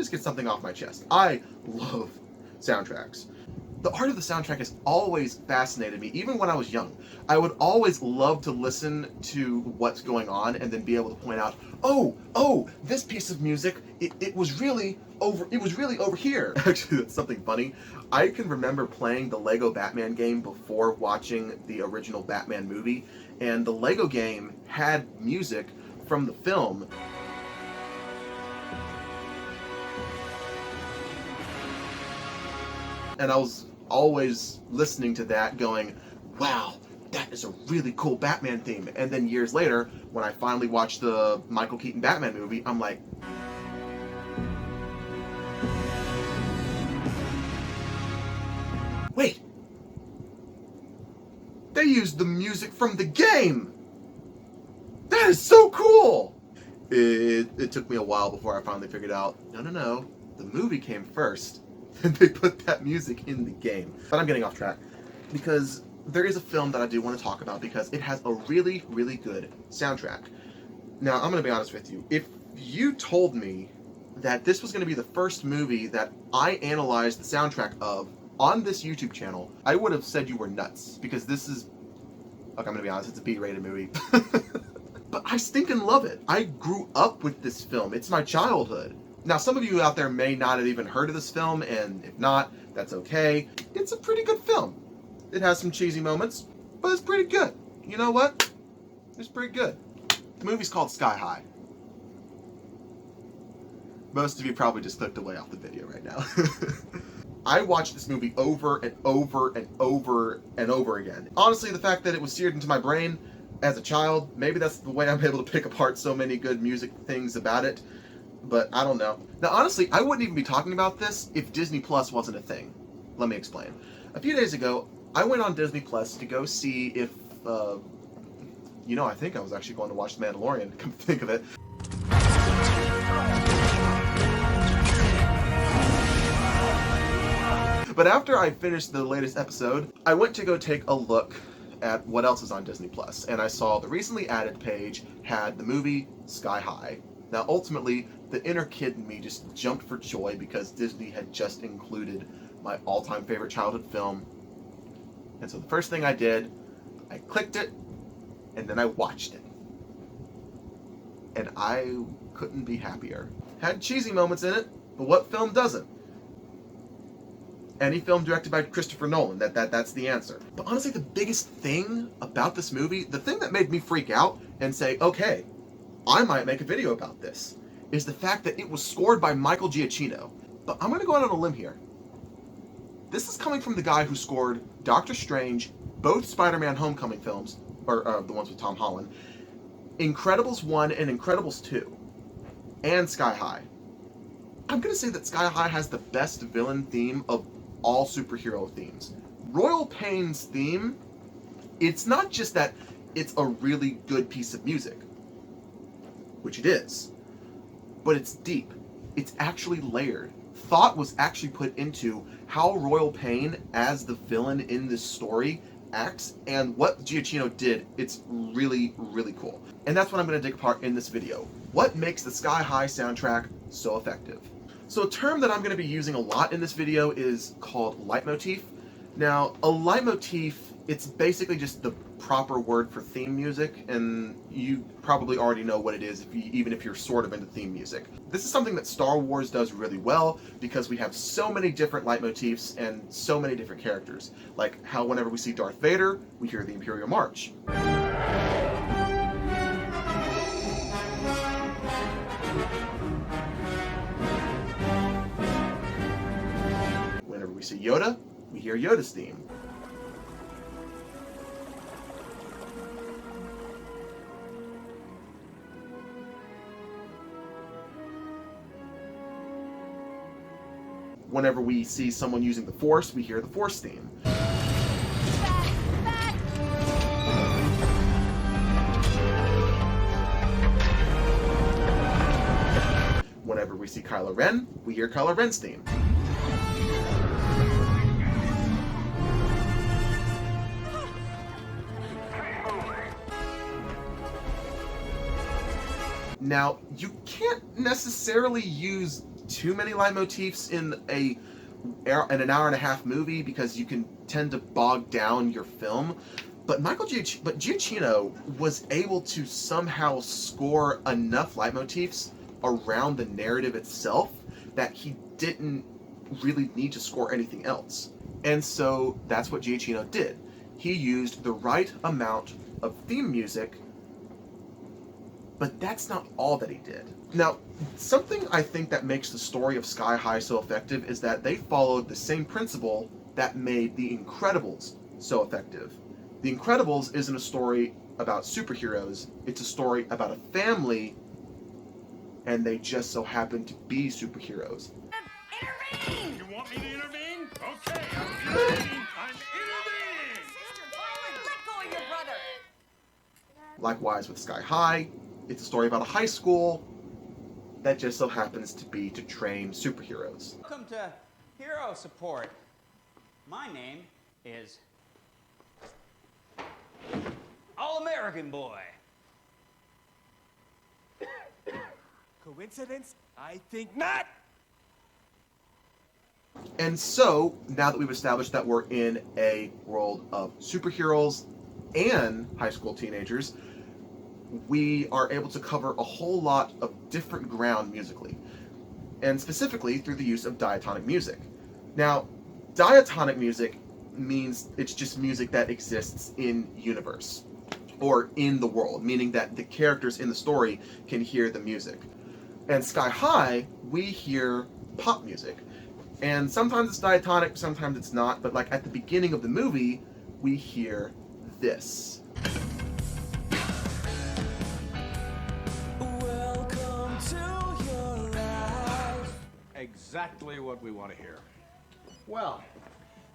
just get something off my chest. I love soundtracks. The art of the soundtrack has always fascinated me, even when I was young. I would always love to listen to what's going on and then be able to point out, oh, this piece of music, it was really over here. Actually, that's something funny. I can remember playing the Lego Batman game before watching the original Batman movie, and the Lego game had music from the film. And I was always listening to that going, wow, that is a really cool Batman theme. And then years later, when I finally watched the Michael Keaton Batman movie, I'm like, wait, they used the music from the game. That is so cool. It took me a while before I finally figured out, no, the movie came first. And they put that music in the game. But I'm getting off track because there is a film that I do want to talk about because it has a really, really good soundtrack. Now, I'm going to be honest with you. If you told me that this was going to be the first movie that I analyzed the soundtrack of on this YouTube channel, I would have said you were nuts because this is, look, I'm going to be honest, it's a B-rated movie. But I stinking love it. I grew up with this film. It's my childhood. Now, some of you out there may not have even heard of this film, and if not, that's okay. It's a pretty good film. It has some cheesy moments, but it's pretty good. You know what? It's pretty good. The movie's called Sky High. Most of you probably just clicked away off the video right now. I watched this movie over and over and over and over again. Honestly, the fact that it was seared into my brain as a child, maybe that's the way I'm able to pick apart so many good music things about it. But I don't know. Now, honestly, I wouldn't even be talking about this if Disney Plus wasn't a thing. Let me explain. A few days ago, I went on Disney Plus to go see if, I think I was actually going to watch The Mandalorian, come to think of it. But after I finished the latest episode, I went to go take a look at what else is on Disney Plus, and I saw the recently added page had the movie Sky High. Now, ultimately, the inner kid in me just jumped for joy because Disney had just included my all-time favorite childhood film. And so the first thing I did, I clicked it, and then I watched it. And I couldn't be happier. Had cheesy moments in it, but what film doesn't? Any film directed by Christopher Nolan, that's the answer. But honestly, the biggest thing about this movie, the thing that made me freak out and say, okay, I might make a video about this, is the fact that it was scored by Michael Giacchino. But I'm going to go out on a limb here. This is coming from the guy who scored Doctor Strange, both Spider-Man Homecoming films, or the ones with Tom Holland, Incredibles 1 and Incredibles 2, and Sky High. I'm going to say that Sky High has the best villain theme of all superhero themes. Royal Pain's theme, it's not just that it's a really good piece of music, which it is, but it's deep. It's actually layered. Thought was actually put into how Royal Pain, as the villain in this story, acts, and what Giacchino did. It's really, really cool. And that's what I'm going to dig apart in this video. What makes the Sky High soundtrack so effective? So a term that I'm going to be using a lot in this video is called leitmotif. Now, a leitmotif, it's basically just the proper word for theme music, and you probably already know what it is, even if you're sort of into theme music. This is something that Star Wars does really well because we have so many different leitmotifs and so many different characters. Like how whenever we see Darth Vader, we hear the Imperial March. Whenever we see Yoda, we hear Yoda's theme. Whenever we see someone using the Force, we hear the Force theme. Whenever we see Kylo Ren, we hear Kylo Ren's theme. Now, you can't necessarily use too many leitmotifs in an hour and a half movie because you can tend to bog down your film. But Giacchino was able to somehow score enough leitmotifs around the narrative itself that he didn't really need to score anything else. And so that's what Giacchino did. He used the right amount of theme music, but that's not all that he did. Now, something I think that makes the story of Sky High so effective is that they followed the same principle that made The Incredibles so effective. The Incredibles isn't a story about superheroes, it's a story about a family, and they just so happen to be superheroes. Intervene! You want me to intervene? Okay, I'm intervening. I'm intervening! Sister Violet, let go of your brother! Likewise with Sky High, it's a story about a high school that just so happens to train superheroes. Welcome to Hero Support. My name is All-American Boy. Coincidence? I think not! And so, now that we've established that we're in a world of superheroes and high school teenagers, we are able to cover a whole lot of different ground musically, and specifically through the use of diatonic music. Now, diatonic music means it's just music that exists in universe, or in the world, meaning that the characters in the story can hear the music. And Sky High, we hear pop music. And sometimes it's diatonic, sometimes it's not, but like at the beginning of the movie, we hear this. Welcome to your life. Exactly what we want to hear. Well,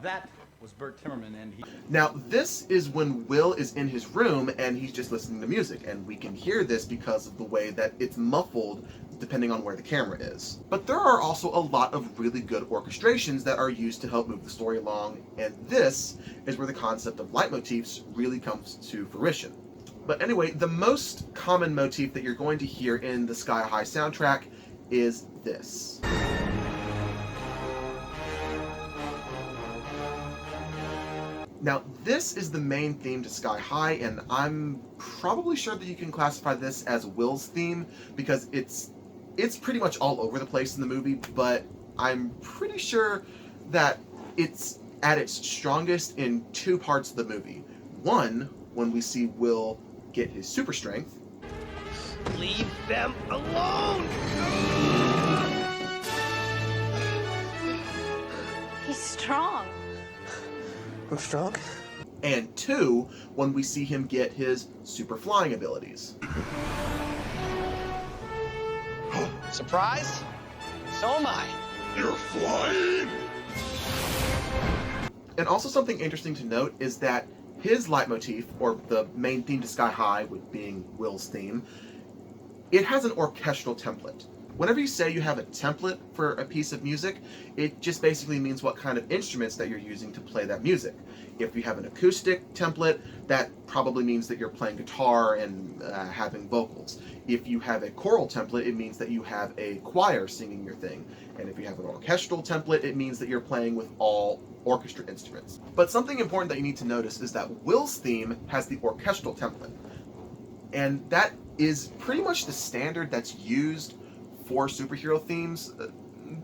that was Bert Timmerman, and he... Now, this is when Will is in his room and he's just listening to music, and we can hear this because of the way that it's muffled depending on where the camera is. But there are also a lot of really good orchestrations that are used to help move the story along, and this is where the concept of leitmotifs really comes to fruition. But anyway, the most common motif that you're going to hear in the Sky High soundtrack is this. Now, this is the main theme to Sky High, and I'm probably sure that you can classify this as Will's theme, because it's pretty much all over the place in the movie, but I'm pretty sure that it's at its strongest in two parts of the movie. One, when we see Will get his super strength. Leave them alone! He's strong. I'm strong. And two, when we see him get his super flying abilities. Surprised? So am I. You're flying! And also something interesting to note is that his leitmotif, or the main theme to Sky High, with being Will's theme, it has an orchestral template. Whenever you say you have a template for a piece of music, it just basically means what kind of instruments that you're using to play that music. If you have an acoustic template, that probably means that you're playing guitar and having vocals. If you have a choral template, it means that you have a choir singing your thing. And if you have an orchestral template, it means that you're playing with all orchestra instruments. But something important that you need to notice is that Will's theme has the orchestral template. And that is pretty much the standard that's used for superhero themes,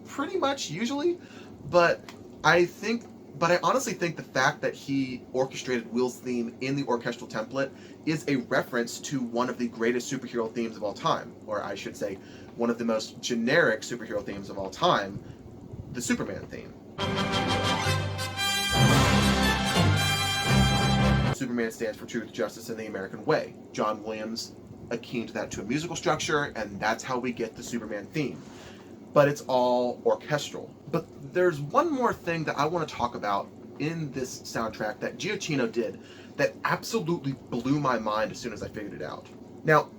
pretty much usually, but I honestly think the fact that he orchestrated Will's theme in the orchestral template is a reference to one of the greatest superhero themes of all time, or I should say, one of the most generic superhero themes of all time, the Superman theme. Superman stands for truth, justice, and the American way. John Williams akin that to a musical structure, and that's how we get the Superman theme. But it's all orchestral. But there's one more thing that I want to talk about in this soundtrack that Giacchino did that absolutely blew my mind as soon as I figured it out. Now,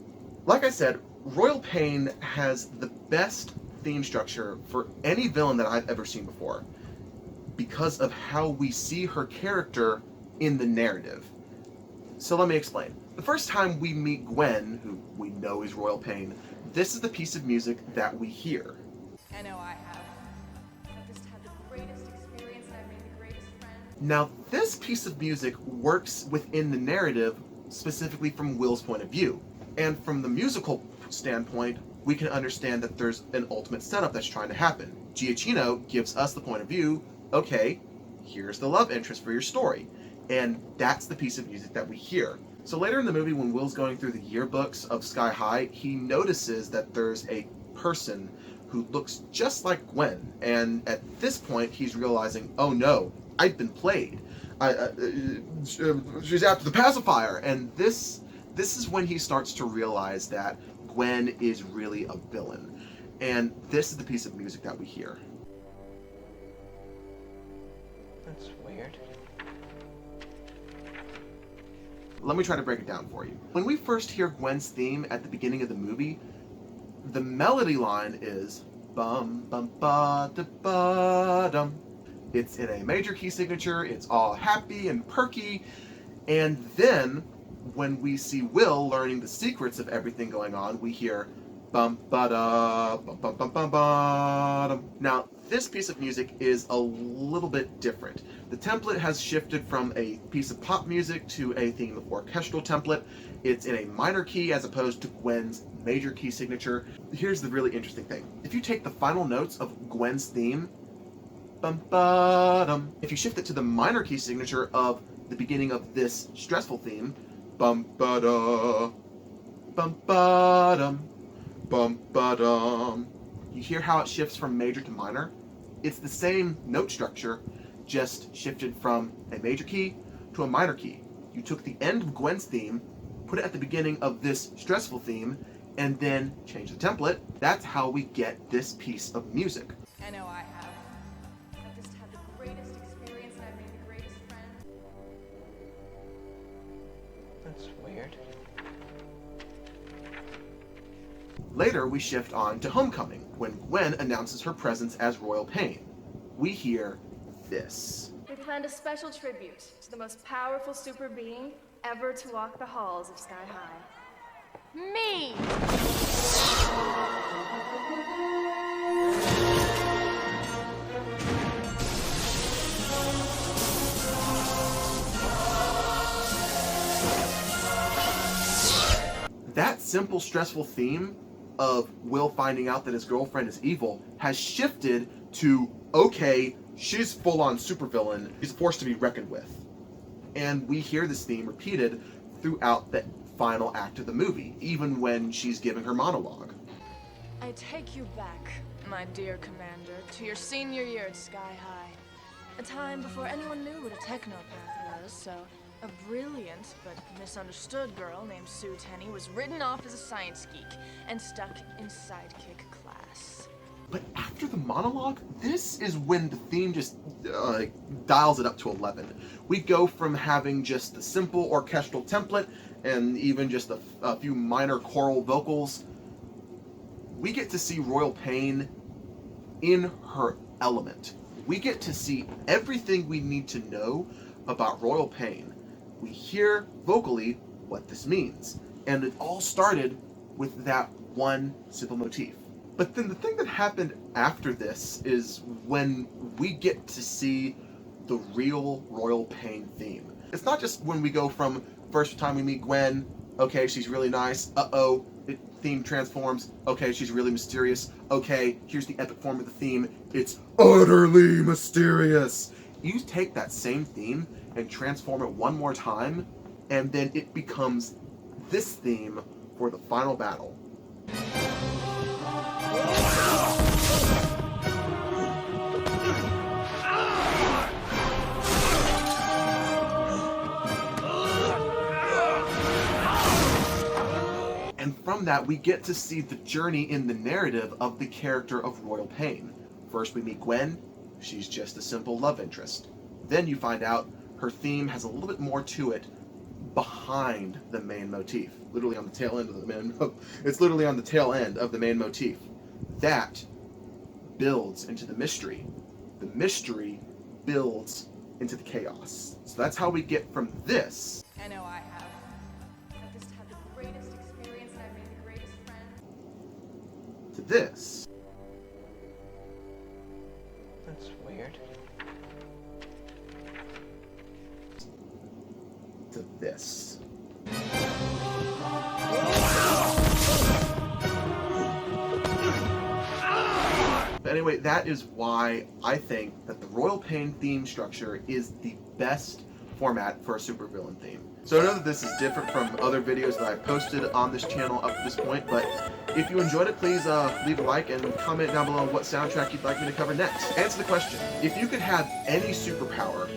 like I said, Royal Pain has the best theme structure for any villain that I've ever seen before, because of how we see her character in the narrative. So let me explain. The first time we meet Gwen, who we know is Royal Pain, this is the piece of music that we hear. I know I have. I've just had the greatest experience and I've made the greatest friends. Now, this piece of music works within the narrative specifically from Will's point of view. And from the musical standpoint, we can understand that there's an ultimate setup that's trying to happen. Giacchino gives us the point of view, okay, here's the love interest for your story. And that's the piece of music that we hear. So later in the movie, when Will's going through the yearbooks of Sky High, he notices that there's a person who looks just like Gwen. And at this point, he's realizing, oh no, I've been played. She's after the pacifier. And this is when he starts to realize that Gwen is really a villain. And this is the piece of music that we hear. That's weird. Let me try to break it down for you. When we first hear Gwen's theme at the beginning of the movie, the melody line is bum bum ba da ba dum. It's in a major key signature, it's all happy and perky, and then when we see Will learning the secrets of everything going on, we hear bum ba da bum bum bum bum ba dum. Now, this piece of music is a little bit different. The template has shifted from a piece of pop music to a theme of orchestral template. It's in a minor key as opposed to Gwen's major key signature. Here's the really interesting thing. If you take the final notes of Gwen's theme, bum ba dum, if you shift it to the minor key signature of the beginning of this stressful theme, bum ba da, bum ba dum, bum ba dum. You hear how it shifts from major to minor? It's the same note structure, just shifted from a major key to a minor key. You took the end of Gwen's theme, put it at the beginning of this stressful theme, and then changed the template. That's how we get this piece of music. I know I have. I've just had the greatest experience and I've made the greatest friends. That's weird. Later, we shift on to Homecoming, when Gwen announces her presence as Royal Pain. We hear this. We planned a special tribute to the most powerful super being ever to walk the halls of Sky High. Me! That simple, stressful theme of Will finding out that his girlfriend is evil has shifted to, okay, she's full-on supervillain, she's a force to be reckoned with. And we hear this theme repeated throughout the final act of the movie, even when she's giving her monologue. I take you back, my dear commander, to your senior year at Sky High. A time before anyone knew what a technopath was, so a brilliant but misunderstood girl named Sue Tenney was written off as a science geek and stuck in sidekick class. But after the monologue, this is when the theme just dials it up to 11. We go from having just the simple orchestral template and even just a few minor choral vocals. We get to see Royal Pain in her element. We get to see everything we need to know about Royal Pain. We hear vocally what this means. And it all started with that one simple motif. But then the thing that happened after this is when we get to see the real Royal Pain theme. It's not just when we go from first time we meet Gwen, okay, she's really nice, uh-oh, the theme transforms, okay, she's really mysterious, okay, here's the epic form of the theme, it's utterly mysterious. You take that same theme and transform it one more time, and then it becomes this theme for the final battle. And from that, we get to see the journey in the narrative of the character of Royal Pain. First, we meet Gwen. She's just a simple love interest. Then you find out her theme has a little bit more to it behind the main motif. Literally on the tail end of the main... It's literally on the tail end of the main motif. That builds into the mystery. The mystery builds into the chaos. So that's how we get from this... I know I have. I've just had the greatest experience and I've made the greatest friends. to this. That's weird. To this. But anyway, that is why I think that the Royal Pain theme structure is the best format for a supervillain theme. So I know that this is different from other videos that I've posted on this channel up to this point, but if you enjoyed it, please leave a like and comment down below what soundtrack you'd like me to cover next. Answer the question, if you could have any superpower,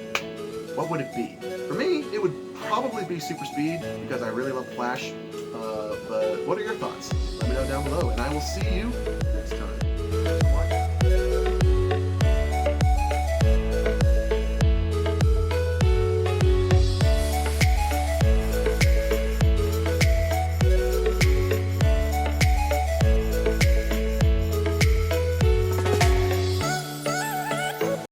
what would it be? For me, it would probably be super speed, because I really love Flash, but what are your thoughts? Let me know down below, and I will see you next time.